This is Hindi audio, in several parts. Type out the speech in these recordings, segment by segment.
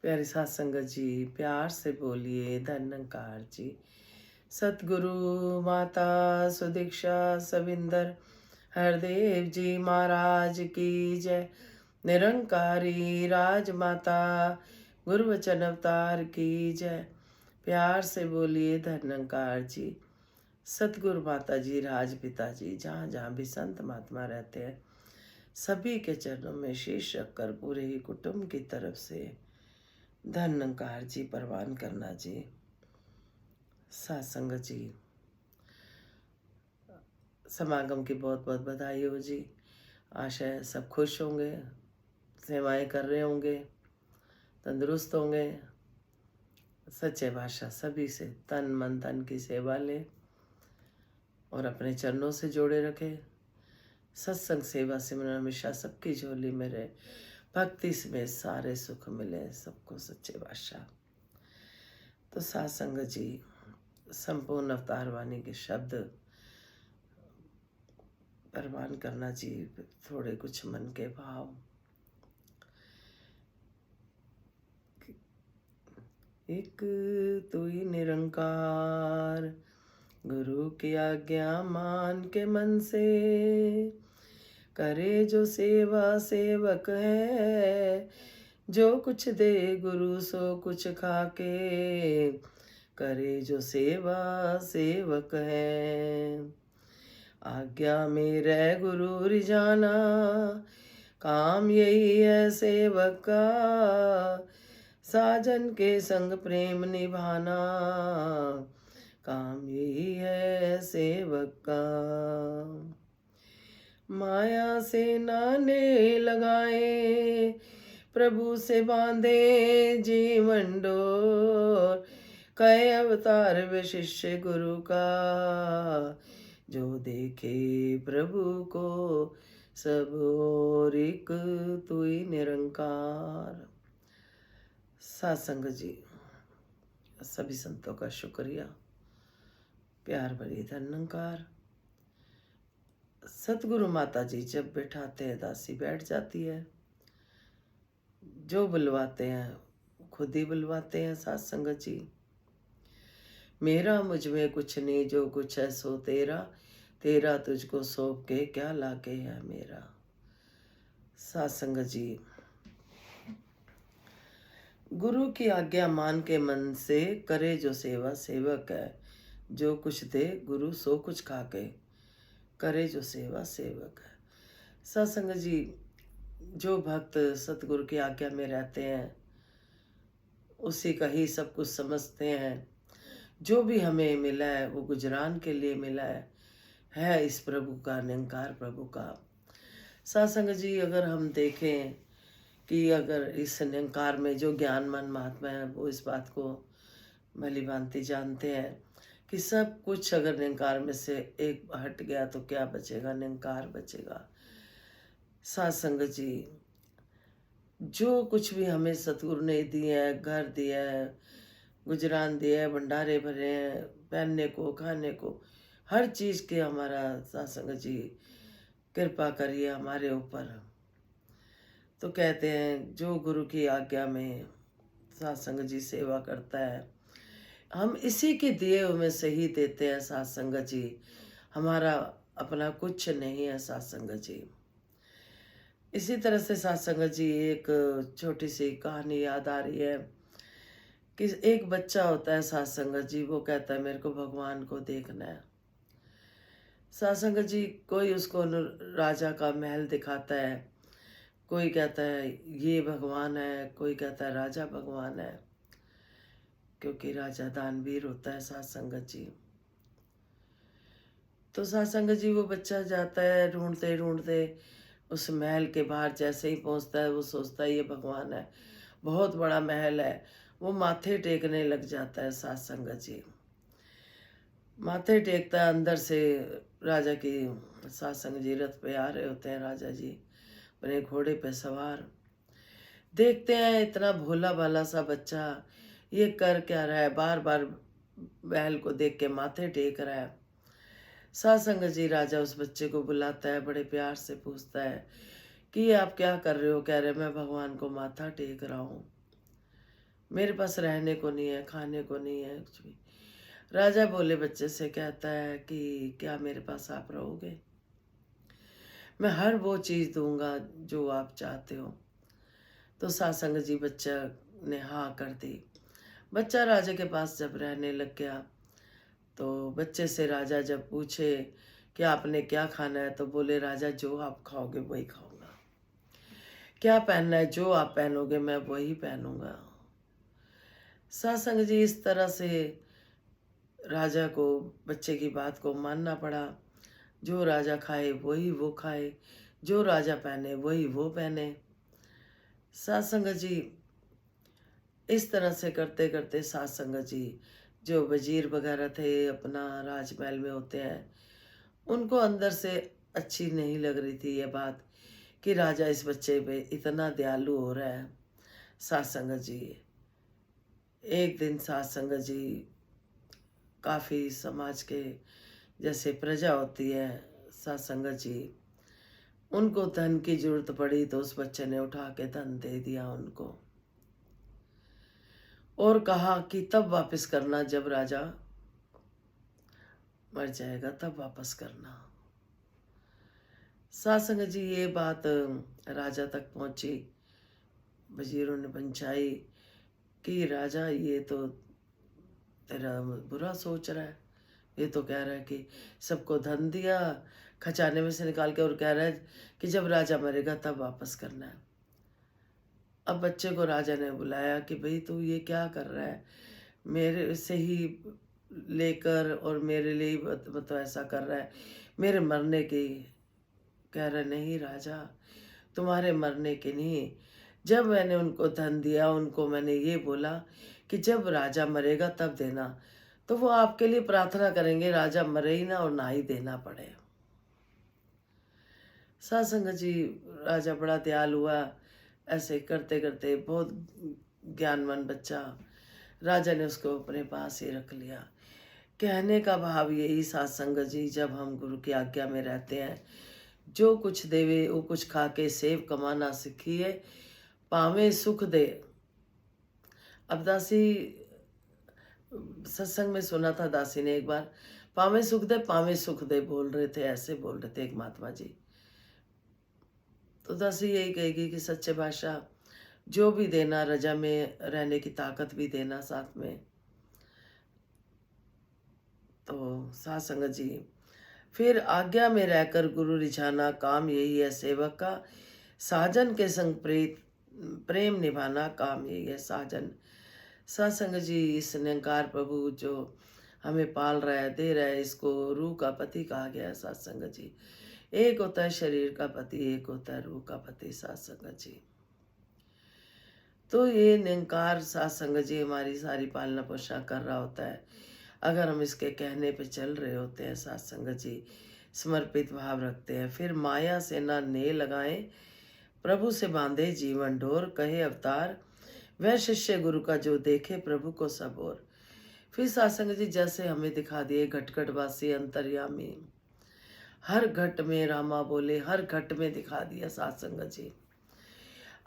प्यारी सात संगत जी, प्यार से बोलिए धन्यकार जी। सतगुरु माता सुदीक्षा सविंदर हरदेव जी महाराज की जय। निरंकारी राजमाता गुरुवचन अवतार की जय। प्यार से बोलिए धन्यकार जी। सतगुरु माता जी, राज पिता जी, जहाँ जहाँ भी संत महात्मा रहते हैं, सभी के चरणों में शीश रखकर पूरे ही कुटुंब की तरफ से धन्यकार जी परवान करना जी। सत्संग जी, समागम की बहुत बहुत बधाई हो जी। आशा है सब खुश होंगे, सेवाएं कर रहे होंगे, तंदुरुस्त होंगे। सच्चे भाषा सभी से तन मन धन की सेवा लें और अपने चरणों से जोड़े रखें। सत्संग सेवा सिमरन हमेशा सबकी झोली में रहे। भक्ति में सारे सुख मिले सबको, सच्चे भाषा। तो सत्संग जी, संपूर्ण अवतार वाणी के शब्द परवान करना जी। थोड़े कुछ मन के भाव। एक तू ही निरंकार, गुरु की आज्ञा मान के मन से, करे जो सेवा सेवक है, जो कुछ दे गुरु सो कुछ खाके, करे जो सेवा सेवक है। आज्ञा में रह गुरु रिझाना, काम यही है सेवक का, साजन के संग प्रेम निभाना, काम यही है सेवक का। माया से नाने लगाए, प्रभु से बांधे जीवन डोर, कहे अवतार वे शिष्य गुरु का, जो देखे प्रभु को सब और एक तू ही निरंकार। सत्संग जी, सभी संतों का शुक्रिया, प्यार भरी धन्यकार। सतगुरु माता जी जब बैठाते हैं दासी बैठ जाती है, जो बुलवाते हैं खुद ही बुलवाते हैं। सत्संग जी, मेरा मुझ में कुछ नहीं, जो कुछ है सो तेरा, तेरा तुझको सौंप के क्या लाके है मेरा। सत्संग जी, गुरु की आज्ञा मान के मन से, करे जो सेवा सेवक है, जो कुछ दे गुरु सो कुछ खाके, करे जो सेवा सेवक है। सत्संग जी, जो भक्त सतगुरु की आज्ञा में रहते हैं उसी का ही सब कुछ समझते हैं। जो भी हमें मिला है वो गुजरान के लिए मिला है इस प्रभु का, निरंकार प्रभु का। सत्संग जी, अगर हम देखें कि अगर इस निरंकार में जो ज्ञानमान महात्मा है वो इस बात को भली भांति जानते हैं कि सब कुछ अगर निरंकार में से एक हट गया तो क्या बचेगा, निरंकार बचेगा। सत्संग जी, जो कुछ भी हमें सतगुरु ने दिया है, घर दिया है, गुजरान दिया है, भंडारे भरे हैं, पहनने को खाने को, हर चीज़ के हमारा सत्संग जी कृपा करिए हमारे ऊपर। तो कहते हैं जो गुरु की आज्ञा में सत्संग जी सेवा करता है, हम इसी के दिए हुए में से ही देते हैं। सत्संग जी, हमारा अपना कुछ नहीं है। सत्संग जी, इसी तरह से सत्संग जी, एक छोटी सी कहानी याद आ रही है कि एक बच्चा होता है सत्संग जी, वो कहता है मेरे को भगवान को देखना है। सत्संग जी, कोई उसको राजा का महल दिखाता है, कोई कहता है ये भगवान है, कोई कहता है राजा भगवान है, क्योंकि राजा दानवीर होता है। सत्संग जी, तो सत्संग जी, वो बच्चा जाता है ढूंढते ढूंढते उस महल के बाहर। जैसे ही पहुंचता है वो सोचता है ये भगवान है, बहुत बड़ा महल है, वो माथे टेकने लग जाता है। सत्संग जी, माथे टेकता है, अंदर से राजा की सत्संग जी रथ पे आ रहे होते हैं। राजा जी अपने घोड़े पे सवार, देखते हैं इतना भोला भाला सा बच्चा ये कर क्या रहा है, बार बार महल को देख के माथे टेक रहा है। सत्संग जी, राजा उस बच्चे को बुलाता है, बड़े प्यार से पूछता है कि ये आप क्या कर रहे हो। कह रहे मैं भगवान को माथा टेक रहा हूँ। मेरे पास रहने को नहीं है, खाने को नहीं है कुछ भी। राजा बोले बच्चे से, कहता है कि क्या मेरे पास आप रहोगे? मैं हर वो चीज़ दूंगा जो आप चाहते हो। तो सासंग जी बच्चा ने हाँ कर दी। बच्चा राजा के पास जब रहने लग गया, तो बच्चे से राजा जब पूछे कि आपने क्या खाना है, तो बोले राजा जो आप खाओगे वही खाऊंगा। क्या पहनना है, जो आप पहनोगे मैं वही पहनूंगा। सासंग जी इस तरह से राजा को बच्चे की बात को मानना पड़ा। जो राजा खाए वही वो खाए, जो राजा पहने वही वो पहने। सासंग जी इस तरह से करते करते सासंग जी जो वजीर वगैरह थे अपना राजमहल में होते हैं, उनको अंदर से अच्छी नहीं लग रही थी ये बात कि राजा इस बच्चे पे इतना दयालु हो रहा है। सासंग जी एक दिन सासंग जी काफ़ी समाज के जैसे प्रजा होती है, सासंग जी उनको धन की जरूरत पड़ी तो उस बच्चे ने उठा के धन दे दिया उनको, और कहा कि तब वापस करना जब राजा मर जाएगा, तब वापस करना। सासंग जी ये बात राजा तक पहुंची। वजीरों ने पंचाई कि राजा ये तो तेरा बुरा सोच रहा है। ये तो कह रहा है कि सबको धन दिया खजाने में से निकाल के, और कह रहा है कि जब राजा मरेगा तब वापस करना है। अब बच्चे को राजा ने बुलाया कि भाई तू ये क्या कर रहा है, मेरे से ही लेकर और मेरे लिए ही मतलब ऐसा कर रहा है, मेरे मरने की। कह रहा नहीं राजा, तुम्हारे मरने के नहीं। जब मैंने उनको धन दिया, उनको मैंने ये बोला कि जब राजा मरेगा तब देना, तो वो आपके लिए प्रार्थना करेंगे राजा मरे ही ना और ना ही देना पड़े। सासंग जी राजा बड़ा दयालु हुआ। ऐसे करते करते बहुत ज्ञानवान बच्चा, राजा ने उसको अपने पास ही रख लिया। कहने का भाव यही सासंग जी, जब हम गुरु की आज्ञा में रहते हैं, जो कुछ देवे वो कुछ खा के सेव कमाना सीखिए, पावे सुख दे। अब दासी सत्संग में सुना था, दासी ने एक बार पावे सुख दे बोल रहे थे, ऐसे बोल रहे थे एक महात्मा जी। तो दासी यही कहेगी कि सच्चे बादशाह जो भी देना, रजा में रहने की ताकत भी देना साथ में। तो सासंग जी फिर आज्ञा में रहकर गुरु रिझाना, काम यही है सेवक का। साजन के संग प्रेम निभाना, काम यही है साजन। सत्संग जी इस निरंकार प्रभु जो हमें पाल रहा है, दे रहा है, इसको रूह का पति कहा गया है। सत्संग जी एक होता है शरीर का पति, एक होता है रूह का पति। सत्संग जी तो ये निरंकार सत्संग जी हमारी सारी पालना पोषण कर रहा होता है, अगर हम इसके कहने पे चल रहे होते हैं। सत्संग जी समर्पित भाव रखते हैं। फिर माया से ना ने लगाएं, प्रभु से बांधे जीवन डोर। कहे अवतार वह शिष्य गुरु का, जो देखे प्रभु को सब और। फिर सत्संग जी जैसे हमें दिखा दिए घटघटवासी अंतर्यामी, हर घट में रामा बोले, हर घट में दिखा दिया सत्संग जी।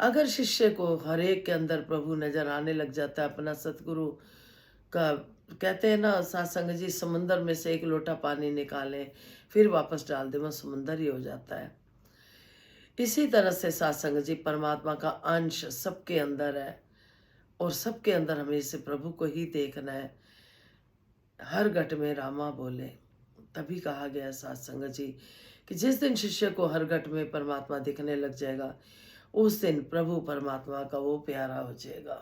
अगर शिष्य को हर एक के अंदर प्रभु नजर आने लग जाता है, अपना सतगुरु का, कहते हैं ना सत्संग जी, समुंदर में से एक लोटा पानी निकालें फिर वापस डाल दें, वो समुंदर ही हो जाता है। इसी तरह से सत्संग जी परमात्मा का अंश सबके अंदर है, और सबके अंदर हमें इसे प्रभु को ही देखना है। हर घट में रामा बोले, तभी कहा गया सत्संग जी कि जिस दिन शिष्य को हर घट में परमात्मा दिखने लग जाएगा, उस दिन प्रभु परमात्मा का वो प्यारा हो जाएगा,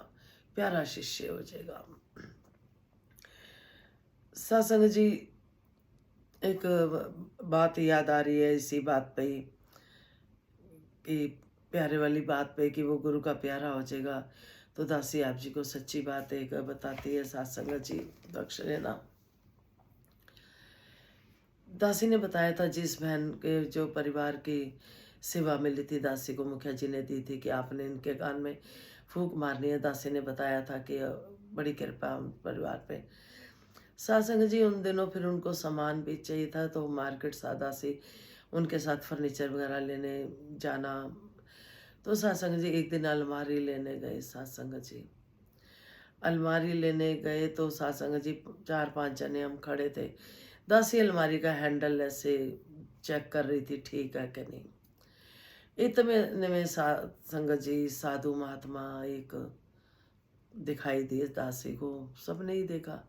प्यारा शिष्य हो जाएगा। सत्संग जी एक बात याद आ रही है इसी बात पे ही, कि प्यारे वाली बात पे कि वो गुरु का प्यारा हो जाएगा। तो दासी आप जी को सच्ची बात एक बताती है सत्संग जी, बख्श लेना। दासी ने बताया था जिस बहन के जो परिवार की सेवा मिली थी, दासी को मुखिया जी ने दी थी कि आपने इनके कान में फूंक मारनी है। दासी ने बताया था कि बड़ी कृपा परिवार पे। सत्संग जी उन दिनों फिर उनको सामान भी चाहिए था, तो मार्केट सा दासी उनके साथ फर्नीचर वगैरह लेने जाना। तो सत्संग जी एक दिन अलमारी लेने गए सत्संग जी। अलमारी लेने गए तो सासंग जी 4-5 जने हम खड़े थे। दासी अलमारी का हैंडल ऐसे चेक कर रही थी ठीक है कि नहीं। इतने में संगत जी साधु महात्मा एक दिखाई दिए दासी को। सबने ही देखा।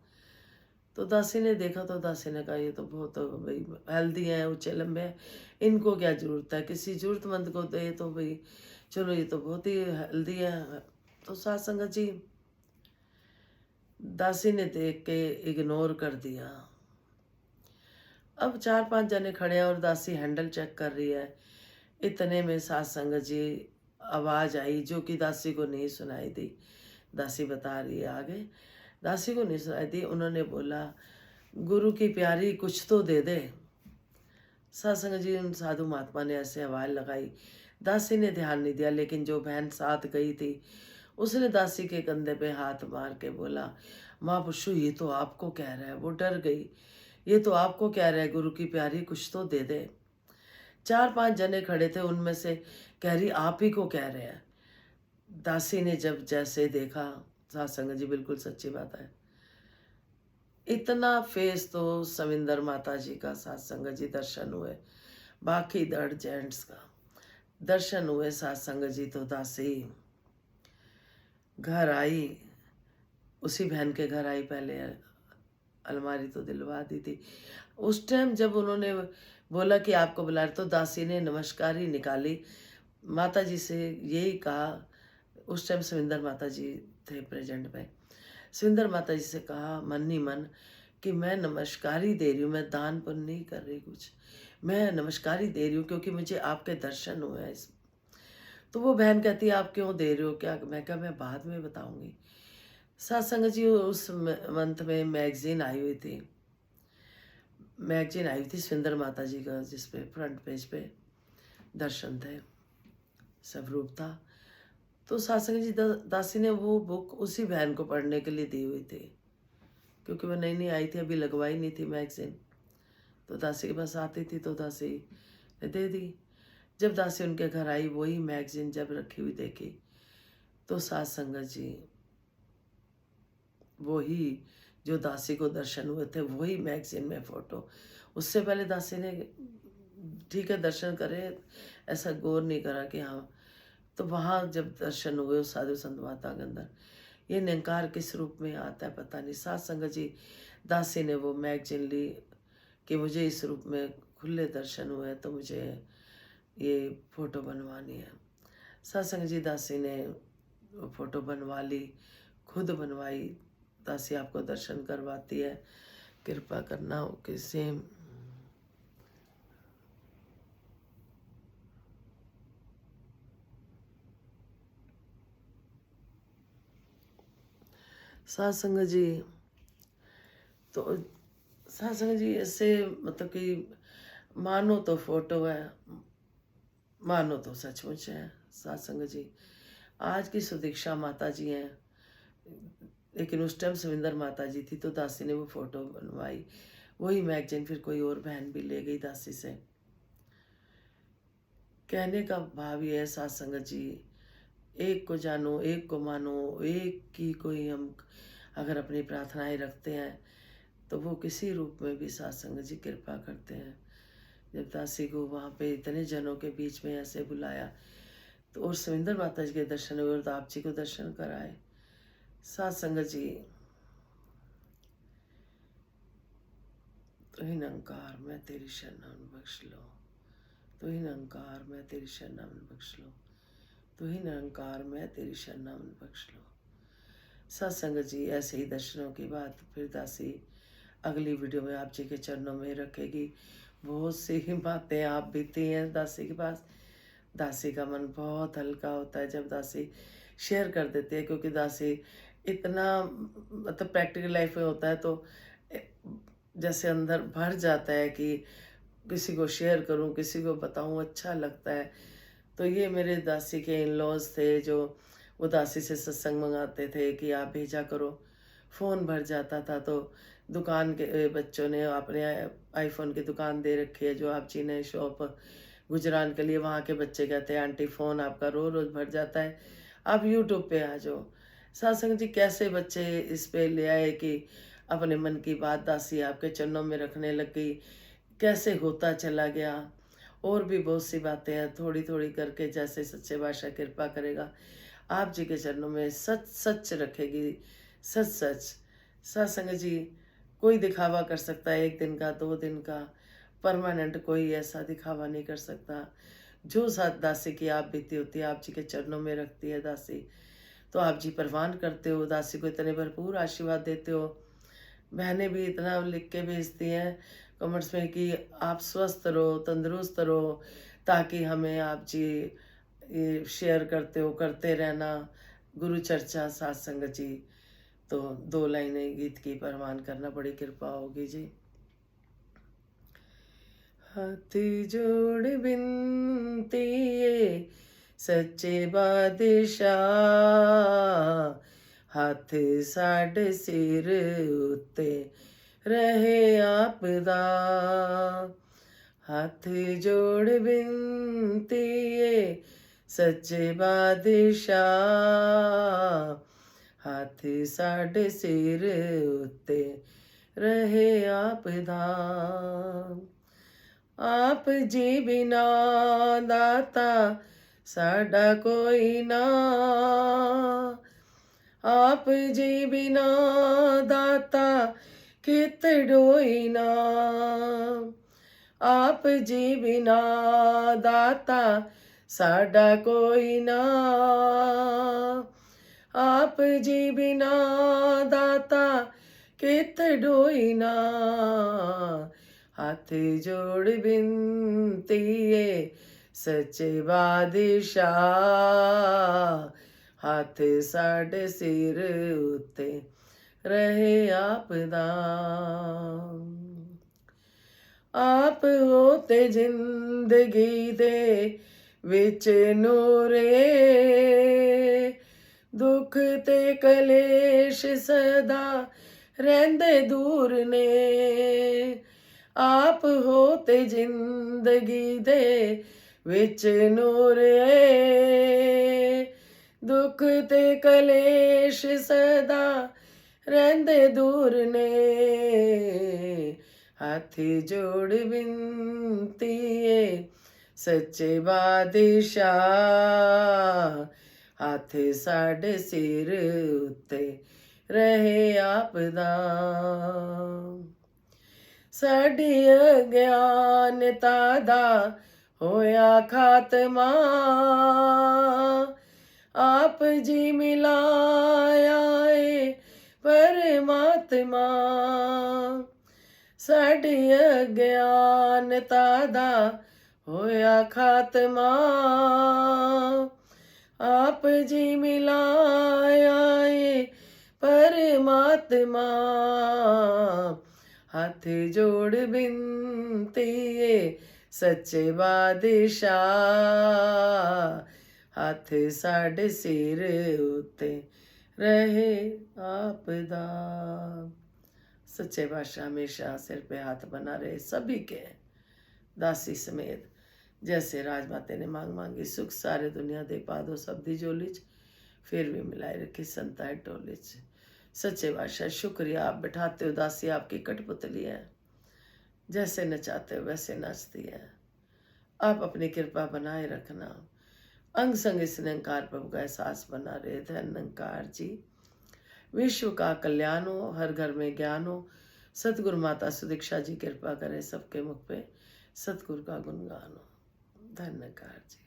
तो दासी ने देखा तो दासी ने कहा ये तो बहुत भाई हेल्दी है, ऊंचे लंबे हैं, इनको क्या जरूरत है, किसी जरूरतमंद को दे तो भाई चलो ये तो बहुत ही हेल्दी है। तो सात संगत जी दासी ने देख के इग्नोर कर दिया। अब 4-5 जने खड़े हैं और दासी हैंडल चेक कर रही है। इतने में सात संगत जी आवाज आई जो कि दासी को नहीं सुनाई दी। दासी बता रही है आगे, दासी को नहीं सुनाई दी। उन्होंने बोला गुरु की प्यारी कुछ तो दे दे। सत्संग जी उन साधु महात्मा ने ऐसे आवाज लगाई। दासी ने ध्यान नहीं दिया, लेकिन जो बहन साथ गई थी उसने दासी के कंधे पे हाथ मार के बोला, माँ पुष्पु ये तो आपको कह रहा है। वो डर गई, ये तो आपको कह रहा है गुरु की प्यारी कुछ तो दे दे। 4-5 जने खड़े थे, उनमें से कह रही आप ही को कह रहे हैं। दासी ने जब जैसे देखा, सत्संग जी बिल्कुल सच्ची बात है, इतना फेस तो सविंदर माता जी का सत्संग जी दर्शन हुए, बाकी दर्द जेंट्स का दर्शन हुए। सत्संग जी तो दासी घर आई, उसी बहन के घर आई, पहले अलमारी तो दिलवा दी थी। उस टाइम जब उन्होंने बोला कि आपको बुला रहे, तो दासी ने नमस्कार ही निकाली, माता जी से यही कहा। उस टाइम सविंदर माता जी थे प्रेजेंट में। सविंदर माता जी से कहा मन ही मन कि मैं नमस्कार ही दे रही हूँ, मैं दान पुण्य नहीं कर रही कुछ, मैं नमस्कार ही दे रही हूँ क्योंकि मुझे आपके दर्शन हुए हैं। इस तो वो बहन कहती है आप क्यों दे रहे हो, क्या? मैं कहा मैं बाद में बताऊंगी। सत्संग जी उस मंथ में मैगजीन आई हुई थी, मैगजीन आई हुई थी सुंदर माता जी का, जिसपे फ्रंट पेज पे दर्शन थे, स्वरूप था। तो सत्संग जी दासी ने वो बुक उसी बहन को पढ़ने के लिए दी हुई थी, क्योंकि वो नई नई आई थी, अभी लगवाई नहीं थी मैगजीन। तो दासी के पास आती थी तो दासी ने दे दी। जब दासी उनके घर आई, वही मैगजीन जब रखी हुई देखी तो सात संगत जी वही जो दासी को दर्शन हुए थे वही मैगजीन में फोटो। उससे पहले दासी ने ठीक है दर्शन करे, ऐसा गौर नहीं करा कि हाँ। तो वहाँ जब दर्शन हुए उस साधु संत माता के अंदर, ये निरंकार किस रूप में आता है पता नहीं। सात संगत जी दासी ने वो मैगजीन ली कि मुझे इस रूप में खुले दर्शन हुए, तो मुझे ये फोटो बनवानी है। सत्संग जी दासी ने वो फोटो बनवा ली, खुद बनवाई। दासी आपको दर्शन करवाती है, कृपा करना हो कि सेम। सत्संग जी तो सत्संग जी ऐसे मतलब कि मानो तो फोटो है, मानो तो सचमुच है। सत्संग जी आज की सुदीक्षा माता जी हैं, लेकिन उस टाइम सविंदर माता जी थी, तो दासी ने वो फोटो बनवाई। वही मैगजीन फिर कोई और बहन भी ले गई दासी से। कहने का भाव ये है सत्संग जी, एक को जानो, एक को मानो, एक की कोई हम अगर अपनी प्रार्थनाएं रखते हैं तो वो किसी रूप में भी सत्संग जी कृपा करते हैं। जब दासी को वहाँ पे इतने जनों के बीच में ऐसे बुलाया, तो और सविंदर माता जी के दर्शन हुए और आप जी को दर्शन कराए। सत्संग जी तो ही निरंकार मैं तेरी शरण बख्श लो, तो ही निरंकार मैं तेरी शरण बख्श लो, तो ही निरंकार मैं तेरी शरण बख्श लो। सत्संग जी ऐसे ही दर्शनों की बात फिर दासी अगली वीडियो में आप जी के चरणों में रखेगी। बहुत सी बातें आप बीती हैं दासी के पास। दासी का मन बहुत हल्का होता है जब दासी शेयर कर देती है, क्योंकि दासी इतना मतलब प्रैक्टिकल लाइफ में होता है तो जैसे अंदर भर जाता है कि किसी को शेयर करूं, किसी को बताऊं, अच्छा लगता है। तो ये मेरे दासी के इन लॉज थे जो वो दासी से सत्संग मंगाते थे कि आप भेजा करो। फ़ोन भर जाता था तो दुकान के बच्चों ने अपने आईफोन की दुकान दे रखी है जो आप जी ने शॉप गुजरान के लिए। वहाँ के बच्चे कहते हैं आंटी फ़ोन आपका रोज़ रोज़ भर जाता है, आप यूट्यूब पे आ जाओ। सत्संग जी कैसे बच्चे इस पे ले आए कि अपने मन की बात दासी आपके चरणों में रखने लग गई, कैसे होता चला गया। और भी बहुत सी बातें हैं, थोड़ी थोड़ी करके जैसे सच्चे बादशाह कृपा करेगा आप जी के चरणों में सच सच रखेगी। सच सच सत्संग जी कोई दिखावा कर सकता है, 1 दिन का 2 दिन का, परमानेंट कोई ऐसा दिखावा नहीं कर सकता। जो साथ दासी की आप बीती होती है आप जी के चरणों में रखती है दासी, तो आप जी परवान करते हो, दासी को इतने भरपूर आशीर्वाद देते हो। बहनें भी इतना लिख के भेजती हैं कमेंट्स में कि आप स्वस्थ रहो, तंदुरुस्त रहो, ताकि हमें आप जी ये शेयर करते हो, करते रहना गुरु चर्चा सत्संग जी। तो 2 लाइनें गीत की परवान करना, बड़ी कृपा होगी जी। हाथ जोड़ बिनती ये सच्चे बादशाह, हाथ साढ़े सिर उत्ते रहे आपदा। हाथ जोड़ बिनती ये सच्चे बादशाह, हाथ साढ़े सिर उत्ते रहे आपदा। आप जी बिना दाता साडा कोई ना, आप जी बिना दाता कित डोई ना। आप जी बिना दाता साडा कोई ना, आप जी बिना दाता कित डोई ना। हाथ जोड़ बिनती ये सच्चे बादशाह, हाथ साढ़े सिर उत्ते रहे आपदा। आप होते जिंदगी दे विच नूरे, दुख ते कलेश सदा रहंदे दूर ने। आप होते जिंदगी दे विच नूरे, दुख ते कलेश सदा रहंदे दूर ने। हाथ जोड़ बिनती ये सच्चे बादशाह, हाथ साढ़े सिर उत्ते रहे आपदा। साडी अज्ञानता दा होया खात्मा, आप जी मिलाया ए परमात्मा। साडी अज्ञानता दा होया खात्मा, आप जी मिलाया ए परमात्मा। हाथ जोड़ बिनती ये सच्चे बादशाह, हाथ साढ़े सिर उत्ते रहे आपदा। सच्चे बादशाह हमेशा सिर पे हाथ बना रहे सभी के, दासी समेत। जैसे राजमाते ने मांग मांगी सुख सारे दुनिया दे पा दो सब दी झोली च, फिर भी मिलाए रखी संता है टोली च। सच्चे बादशाह शुक्रिया, आप बिठाते हो दासी आपकी कठपुतली है, जैसे नचाते हो वैसे नाचती है। आप अपनी कृपा बनाए रखना, अंग संग इस निरंकार प्रभु का एहसास बना रहे। धन्यकार जी, विश्व का कल्याण हो, हर घर में ज्ञान हो। सतगुरु माता सुदीक्षा जी कृपा करें सबके मुख पे सतगुरु का गुणगान हो। धन्यकार जी।